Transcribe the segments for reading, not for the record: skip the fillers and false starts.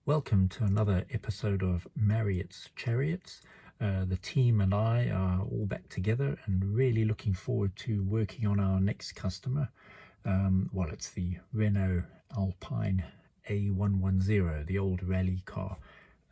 Welcome to another episode of Marriott's Chariots. The team and I are all back together and really looking forward to working on our next customer. It's the Renault Alpine A110, the old rally car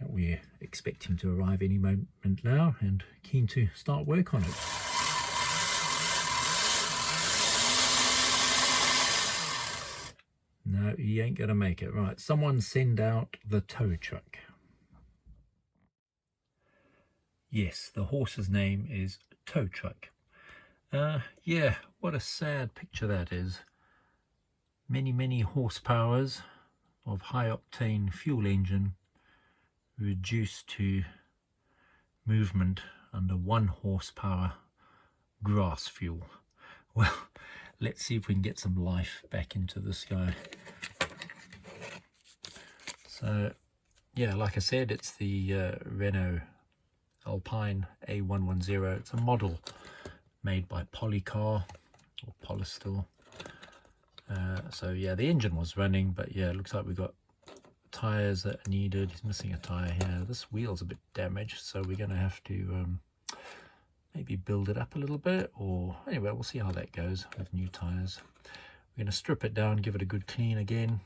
that we're expecting to arrive any moment now, and keen to start work on it. No, he ain't gonna make it. Right, someone send out the tow truck. Yes, the horse's name is Tow Truck. Yeah, what a sad picture that is. Many horsepowers of high-octane fuel engine reduced to movement under 1 horsepower grass fuel. Well, let's see if we can get some life back into this guy. So, yeah, like I said, it's the Renault Alpine A110. It's a model made by Policar or Policar. So yeah, the engine was running, but yeah, it looks like we've got tires that are needed. He's missing a tire here. This wheel's a bit damaged, so we're going to have to maybe build it up a little bit, or anyway, we'll see how that goes with new tires. We're going to strip it down, give it a good clean again.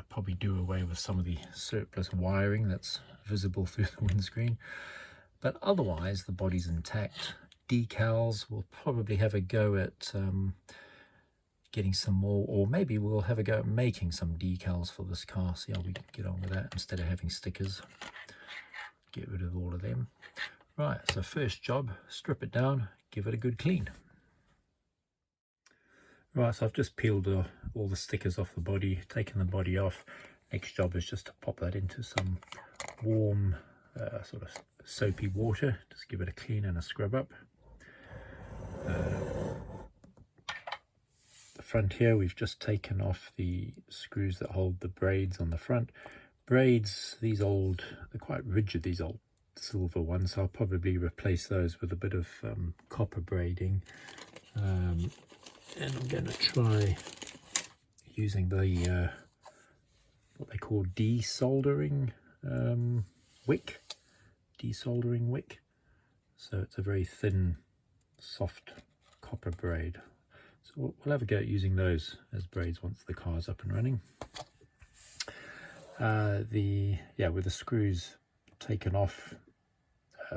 Probably do away with some of the surplus wiring that's visible through the windscreen, but otherwise the body's intact. Decals, we'll probably have a go at getting some more, or maybe we'll have a go at making some decals for this car, see how we can get on with that instead of having stickers. Get rid of all of them. Right, so first job, strip it down, give it a good clean. Right, so I've just peeled all the stickers off the body, taken the body off. Next job is just to pop that into some warm sort of soapy water. Just give it a clean and a scrub up. The front here, we've just taken off the screws that hold the braids on the front. Braids, these old, they're quite rigid, these old silver ones, so I'll probably replace those with a bit of copper braiding. And I'm going to try using the what they call desoldering wick. Desoldering wick. So it's a very thin, soft copper braid. So we'll have a go at using those as braids once the car's up and running. With the screws taken off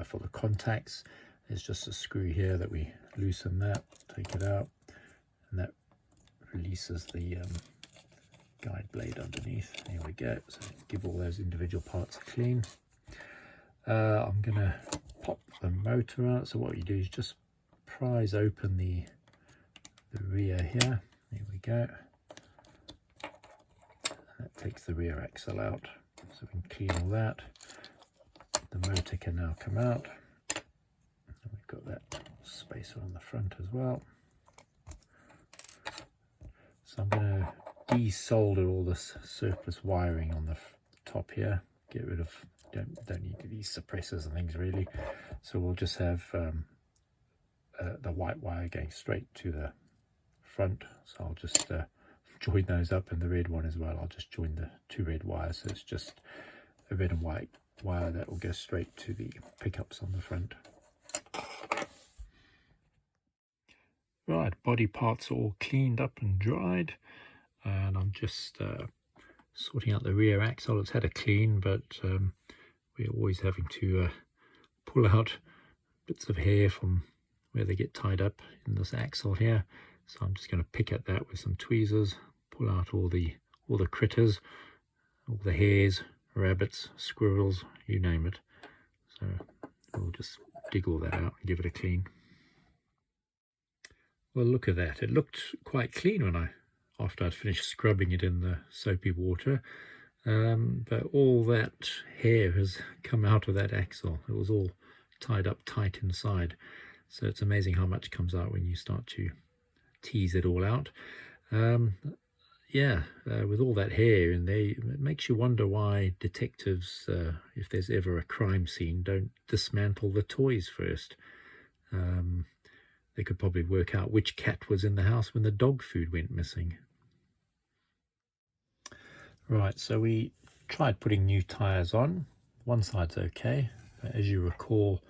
for the contacts, there's just a screw here that we loosen that, take it out, and that releases the guide blade underneath. There we go. So give all those individual parts a clean. I'm gonna pop the motor out. So what you do is just prise open the rear here. There we go. That takes the rear axle out, so we can clean all that. The motor can now come out. And we've got that spacer on the front as well. So I'm going to desolder all this surplus wiring on the top here. Get rid of, don't need these suppressors and things really. So we'll just have the white wire going straight to the front. So I'll just join those up, and the red one as well. I'll just join the 2 red wires, so it's just a red and white wire that will go straight to the pickups on the front. Right, body parts are all cleaned up and dried, and I'm just sorting out the rear axle. It's had a clean, but we're always having to pull out bits of hair from where they get tied up in this axle here. So I'm just going to pick at that with some tweezers, pull out all the critters, all the hares, rabbits, squirrels, you name it. So we'll just dig all that out and give it a clean. Well, look at that. It looked quite clean after I'd finished scrubbing it in the soapy water. But all that hair has come out of that axle. It was all tied up tight inside. So it's amazing how much comes out when you start to tease it all out. With all that hair in there, it makes you wonder why detectives, if there's ever a crime scene, don't dismantle the toys first. They could probably work out which cat was in the house when the dog food went missing. Right, so we tried putting new tyres on. One side's okay, but as you recall,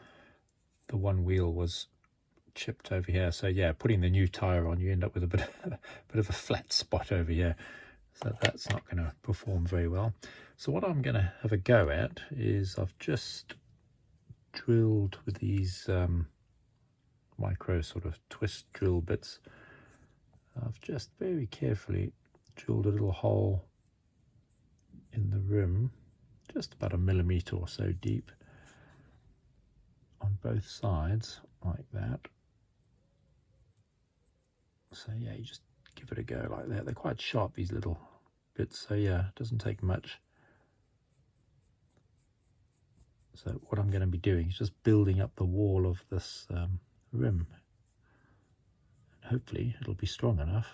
the one wheel was chipped over here. So yeah, putting the new tyre on, you end up with a bit of a flat spot over here. So that's not going to perform very well. So what I'm going to have a go at is I've just drilled with these micro sort of twist drill bits. I've just very carefully drilled a little hole in the rim, just about 1 millimeter or so deep on both sides, like that. So yeah, you just give it a go like that. They're quite sharp, these little bits, so yeah, it doesn't take much. So what I'm going to be doing is just building up the wall of this rim. Hopefully it'll be strong enough,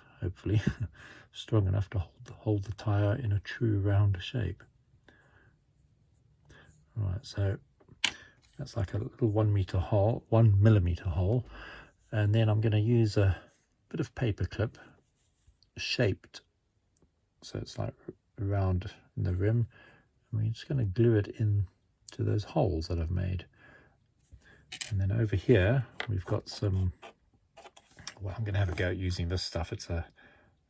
strong enough to hold the tyre in a true round shape. Right, so that's like a little 1 millimeter hole, and then I'm going to use a bit of paper clip shaped so it's like around in the rim, and we're just going to glue it in to those holes that I've made. And then over here we've got some, well, I'm going to have a go at using this stuff. It's a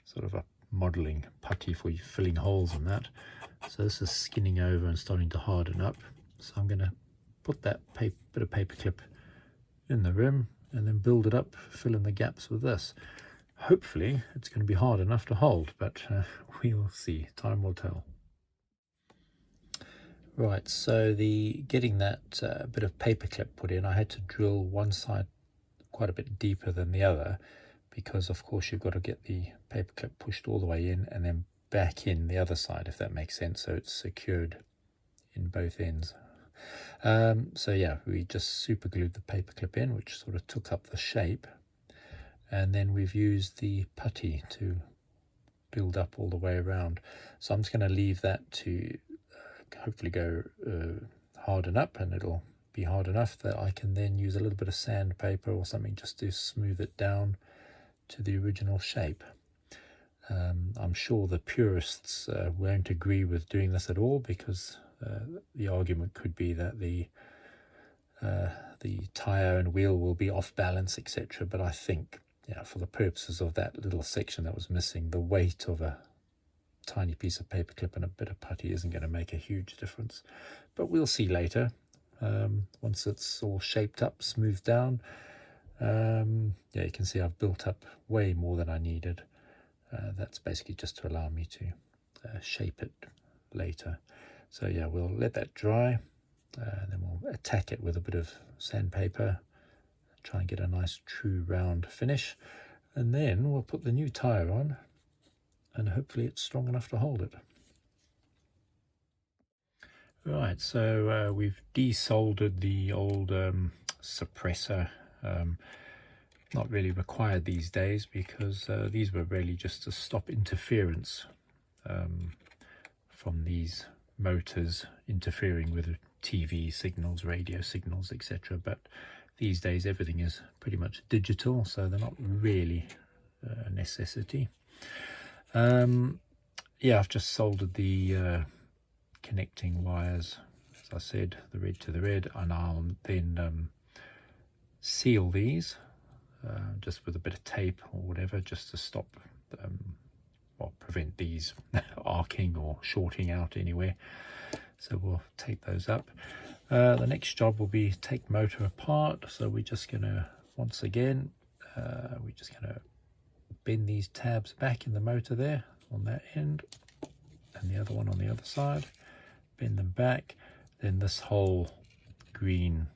sort of a modeling putty for filling holes in that. So this is skinning over and starting to harden up. So I'm going to put that bit of paper clip in the rim and then build it up, fill in the gaps with this. Hopefully it's going to be hard enough to hold, but we'll see. Time will tell. Right, so getting that bit of paper clip put in, I had to drill one side quite a bit deeper than the other, because of course you've got to get the paper clip pushed all the way in and then back in the other side, if that makes sense, so it's secured in both ends. So yeah, we just super glued the paper clip in, which sort of took up the shape, and then we've used the putty to build up all the way around. So I'm just going to leave that to hopefully go harden up, and it'll be hard enough that I can then use a little bit of sandpaper or something just to smooth it down to the original shape. I'm sure the purists won't agree with doing this at all, because the argument could be that the tire and wheel will be off balance, etc. But I think, yeah, for the purposes of that little section that was missing, the weight of a tiny piece of paper clip and a bit of putty isn't going to make a huge difference. But we'll see later, once it's all shaped up, smoothed down. Yeah, you can see I've built up way more than I needed. That's basically just to allow me to shape it later. So yeah, we'll let that dry, and then we'll attack it with a bit of sandpaper, try and get a nice true round finish, and then we'll put the new tyre on, and hopefully it's strong enough to hold it. Right, so we've desoldered the old suppressor. Not really required these days, because these were really just to stop interference from these motors interfering with TV signals, radio signals, etc. But these days everything is pretty much digital, so they're not really a necessity. Yeah, I've just soldered the connecting wires, as I said, the red to the red, and I'll then seal these just with a bit of tape or whatever, just to stop or prevent these arcing or shorting out anywhere. So we'll tape those up. The next job will be take motor apart. So we're just going to, once again, we're just going to bend these tabs back in the motor there on that end, and the other one on the other side. Bend them back. Then this whole green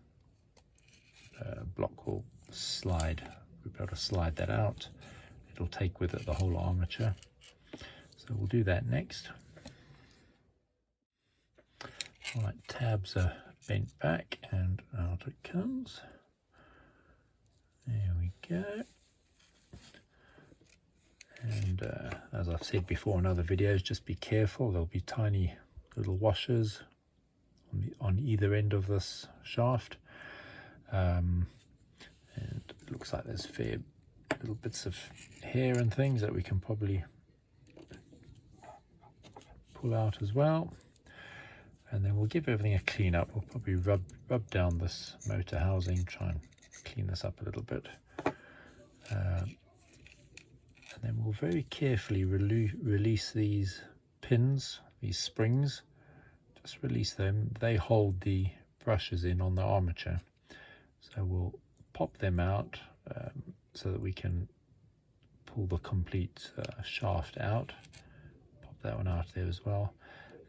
block will slide. We'll be able to slide that out. It'll take with it the whole armature. So we'll do that next. Right, tabs are bent back and out it comes. There we go. And as I've said before in other videos, just be careful. There'll be tiny little washers on either end of this shaft. And it looks like there's fair little bits of hair and things that we can probably pull out as well. And then we'll give everything a clean up. We'll probably rub down this motor housing, try and clean this up a little bit. And then we'll very carefully release these pins, these springs. Just release them. They hold the brushes in on the armature. So we'll pop them out so that we can pull the complete shaft out. Pop that one out there as well.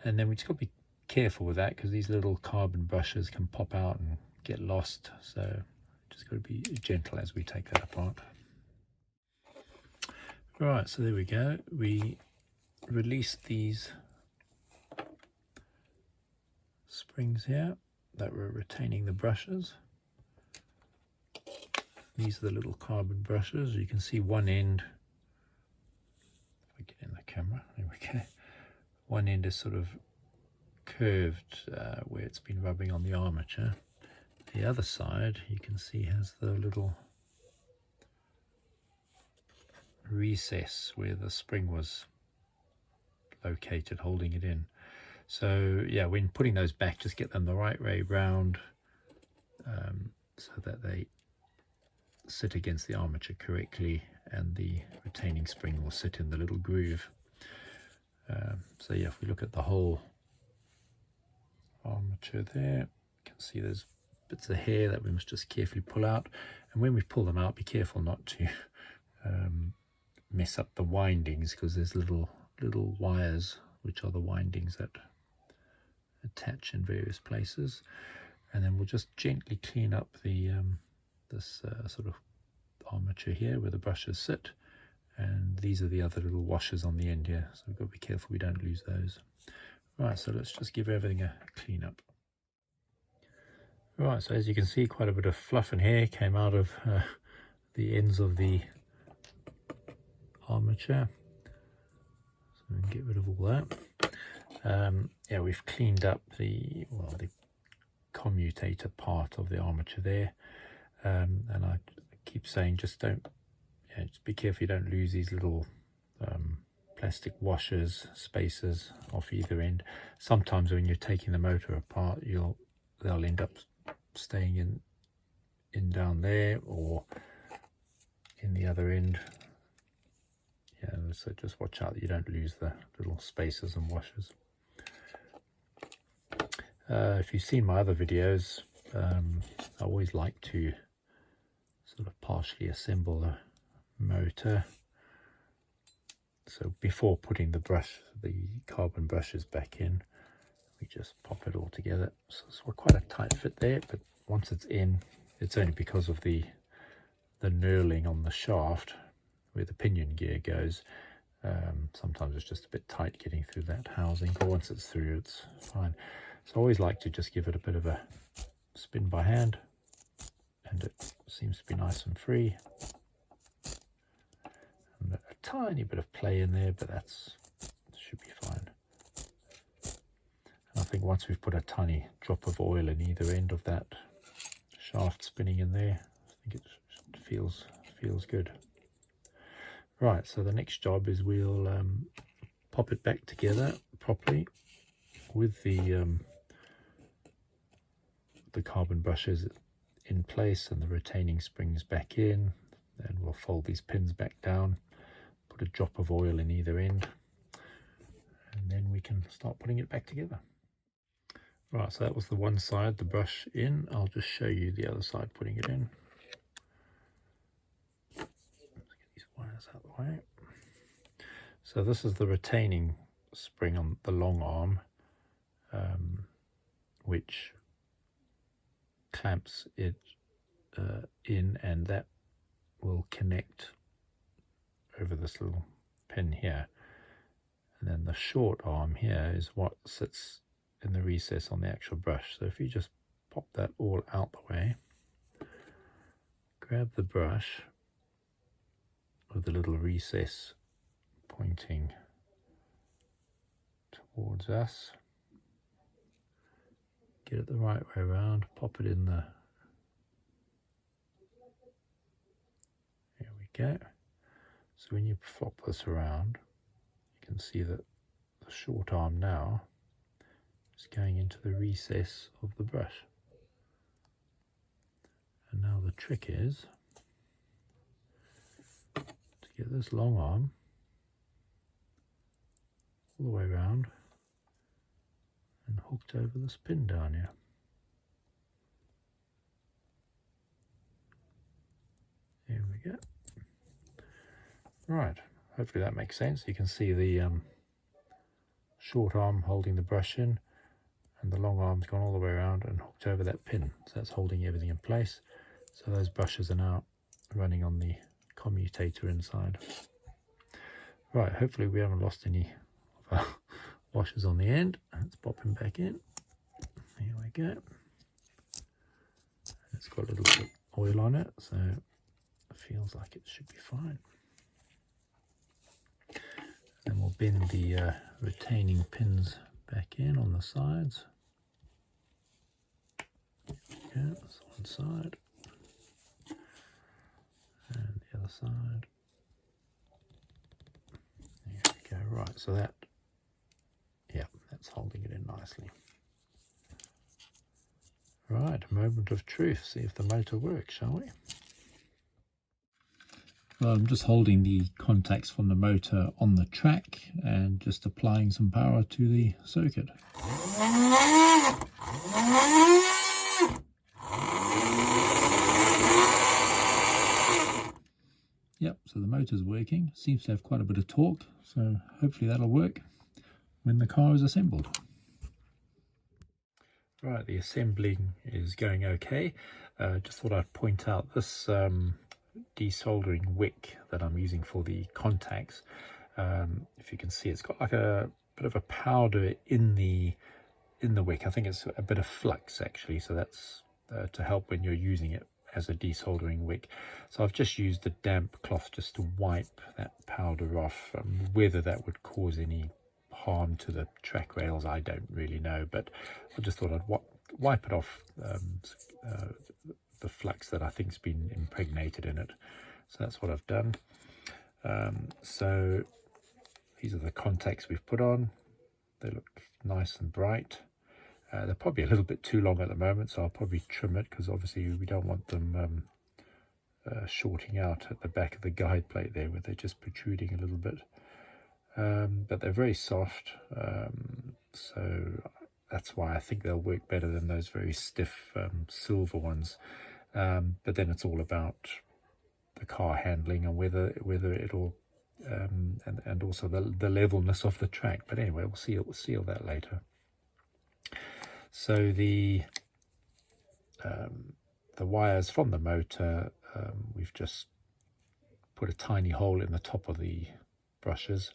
And then we just got to be careful with that because these little carbon brushes can pop out and get lost. So just got to be gentle as we take that apart. Right, so there we go. We released these springs here that were retaining the brushes. These are the little carbon brushes. You can see one end, if I get in the camera, there we go. One end is sort of curved where it's been rubbing on the armature. The other side you can see has the little recess where the spring was located holding it in. So yeah, when putting those back, just get them the right way round so that they sit against the armature correctly and the retaining spring will sit in the little groove. So yeah, if we look at the whole armature there, you can see there's bits of hair that we must just carefully pull out, and when we pull them out, be careful not to mess up the windings, because there's little wires which are the windings that attach in various places. And then we'll just gently clean up the this sort of armature here where the brushes sit, and these are the other little washers on the end here, so we've got to be careful we don't lose those. Right, so let's just give everything a clean up. Right, so as you can see, quite a bit of fluff and hair came out of the ends of the armature, so we can get rid of all that. Yeah, we've cleaned up the commutator part of the armature there, and I keep saying just be careful you don't lose these little plastic washers, spacers off either end. Sometimes when you're taking the motor apart, they'll end up staying in down there or in the other end. Yeah, so just watch out that you don't lose the little spacers and washers. If you've seen my other videos, I always like to sort of partially assemble the motor. So before putting the carbon brushes back in, we just pop it all together. So it's quite a tight fit there, but once it's in, it's only because of the knurling on the shaft where the pinion gear goes. Sometimes it's just a bit tight getting through that housing, but once it's through, it's fine. So I always like to just give it a bit of a spin by hand, and it seems to be nice and free. And a tiny bit of play in there, but that should be fine. And I think once we've put a tiny drop of oil in either end of that shaft spinning in there, I think it feels good. Right, so the next job is we'll pop it back together properly with the carbon brushes in place and the retaining springs back in. Then we'll fold these pins back down, put a drop of oil in either end, and then we can start putting it back together. Right, so that was the one side, the brush in. I'll just show you the other side putting it in. Let's get these wires out of the way. So this is the retaining spring on the long arm, which clamps it in, and that will connect over this little pin here. And then the short arm here is what sits in the recess on the actual brush. So if you just pop that all out the way, grab the brush with the little recess pointing towards us, get it the right way around, pop it in the, there we go. So when you flop this around, you can see that the short arm now It's going into the recess of the brush. And now the trick is to get this long arm all the way around and hooked over this pin down here. There we go. Right, hopefully that makes sense. You can see the short arm holding the brush in, and the long arm's gone all the way around and hooked over that pin. So that's holding everything in place. So those brushes are now running on the commutator inside. Right, hopefully we haven't lost any of our washers on the end. Let's pop him back in. Here we go. It's got a little bit of oil on it, so it feels like it should be fine. Then we'll bend the retaining pins back in on the sides. Okay, that's one side. And the other side. There we go. Right, so that, yeah, that's holding it in nicely. Right, moment of truth. See if the motor works, shall we? Well, I'm just holding the contacts from the motor on the track and just applying some power to the circuit. Yep, so the motor's working. Seems to have quite a bit of torque, so hopefully that'll work when the car is assembled. Right, the assembling is going okay. Just thought I'd point out this desoldering wick that I'm using for the contacts. If you can see, it's got like a bit of a powder in the wick. I think it's a bit of flux actually, so that's to help when you're using it as a desoldering wick. So I've just used a damp cloth just to wipe that powder off. Whether that would cause any harm to the track rails, I don't really know, but I just thought I'd wipe it off, the flux that I think's been impregnated in it. So that's what I've done. So these are the contacts we've put on. They look nice and bright. They're probably a little bit too long at the moment, so I'll probably trim it, because obviously we don't want them shorting out at the back of the guide plate there, where they're just protruding a little bit. But they're very soft, so that's why I think they'll work better than those very stiff silver ones. But then it's all about the car handling and whether it'll and also the levelness of the track. But anyway, we'll see all that later. So the wires from the motor, we've just put a tiny hole in the top of the brushes,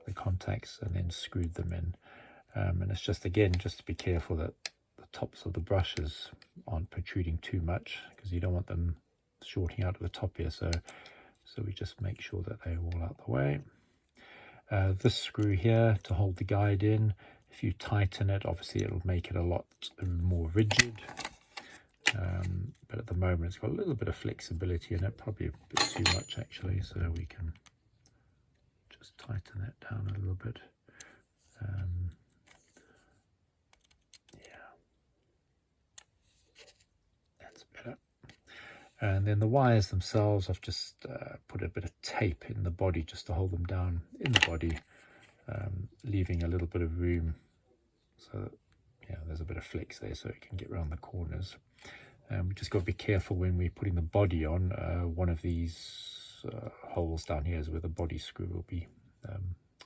the contacts, and then screwed them in. And it's just, again, just to be careful that the tops of the brushes aren't protruding too much, because you don't want them shorting out at the top here. So we just make sure that they're all out the way. This screw here to hold the guide in, if you tighten it, obviously it'll make it a lot more rigid. But at the moment it's got a little bit of flexibility in it, probably a bit too much actually, so we can just tighten that down a little bit. Yeah, that's better. And then the wires themselves, I've just put a bit of tape in the body just to hold them down in the body, leaving a little bit of room, so yeah, there's a bit of flex there so it can get around the corners. We just got to be careful when we're putting the body on. One of these holes down here is where the body screw will be,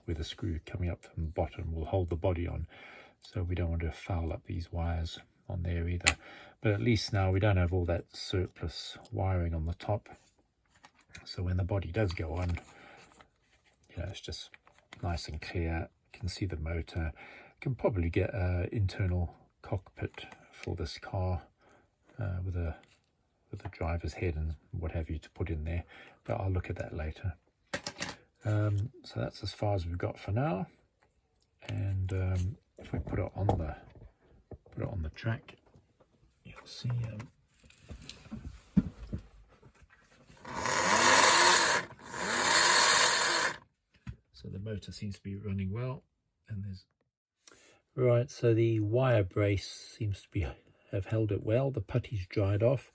where the screw coming up from the bottom will hold the body on, so we don't want to foul up these wires on there either. But at least now we don't have all that surplus wiring on the top, so when the body does go on, you know, it's just nice and clear. You can see the motor. You can probably get an internal cockpit for this car with a driver's head and what have you to put in there, but I'll look at that later. So that's as far as we've got for now. And if we put it on the track, you'll see so the motor seems to be running well, and there's Right, so the wire brace seems to have held it well. The putty's dried off,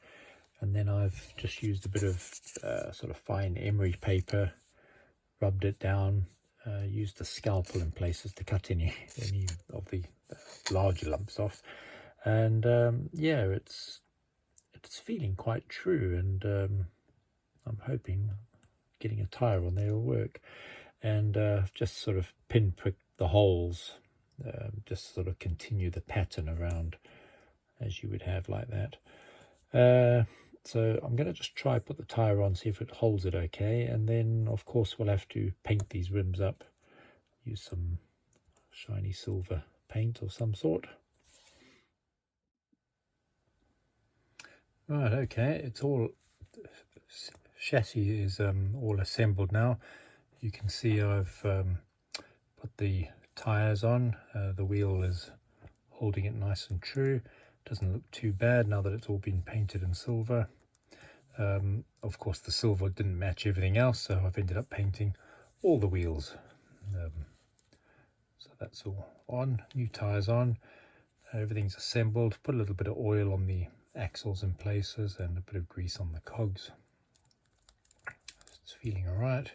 and then I've just used a bit of sort of fine emery paper, rubbed it down, used a scalpel in places to cut any of the larger lumps off, and yeah, it's feeling quite true, and I'm hoping getting a tire on there will work. And just sort of pinprick the holes, just sort of continue the pattern around as you would have like that. So I'm going to just try put the tire on, see if it holds it okay, and then of course we'll have to paint these rims up, use some shiny silver paint of some sort. Right, okay, it's all, chassis is all assembled now. You can see I've put the tires on. The wheel is holding it nice and true. Doesn't look too bad now that it's all been painted in silver. Of course the silver didn't match everything else, so I've ended up painting all the wheels. So that's all on, new tires on, everything's assembled. Put a little bit of oil on the axles in places and a bit of grease on the cogs. It's feeling all right.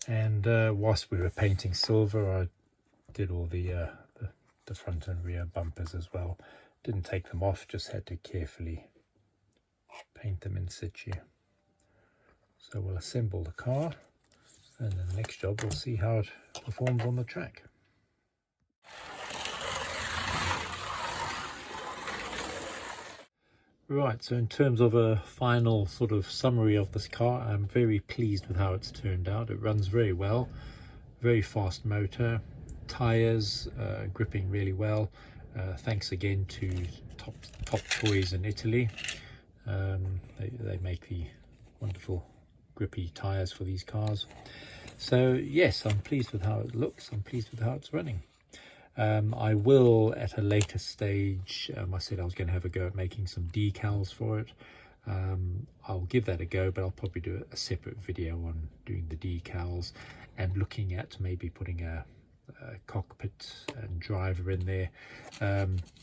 And whilst we were painting silver, I did all the front and rear bumpers as well. Didn't take them off, just had to carefully paint them in situ. So we'll assemble the car, and then the next job we'll see how it performs on the track. Right, so in terms of a final sort of summary of this car, I'm very pleased with how it's turned out. It runs very well, very fast motor, tires gripping really well. Thanks again to Top Toys in Italy. They make the wonderful grippy tires for these cars. So yes, I'm pleased with how it looks. I'm pleased with how it's running. I will at a later stage, I said I was going to have a go at making some decals for it. I'll give that a go, but I'll probably do a separate video on doing the decals and looking at maybe putting a cockpit and driver in there.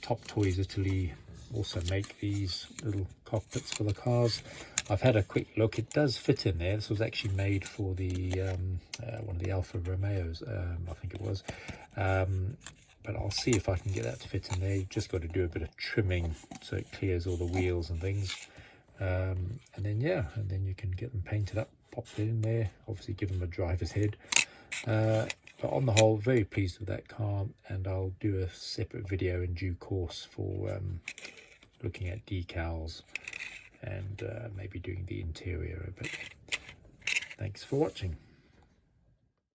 Top Toys Italy also make these little cockpits for the cars. I've had a quick look, it does fit in there. This was actually made for the one of the Alfa Romeos, I think it was. But I'll see if I can get that to fit in there. You've just got to do a bit of trimming so it clears all the wheels and things. And then yeah, and then you can get them painted up, pop it in there, obviously give them a driver's head. But on the whole, very pleased with that car, and I'll do a separate video in due course for looking at decals and maybe doing the interior a bit. Thanks for watching.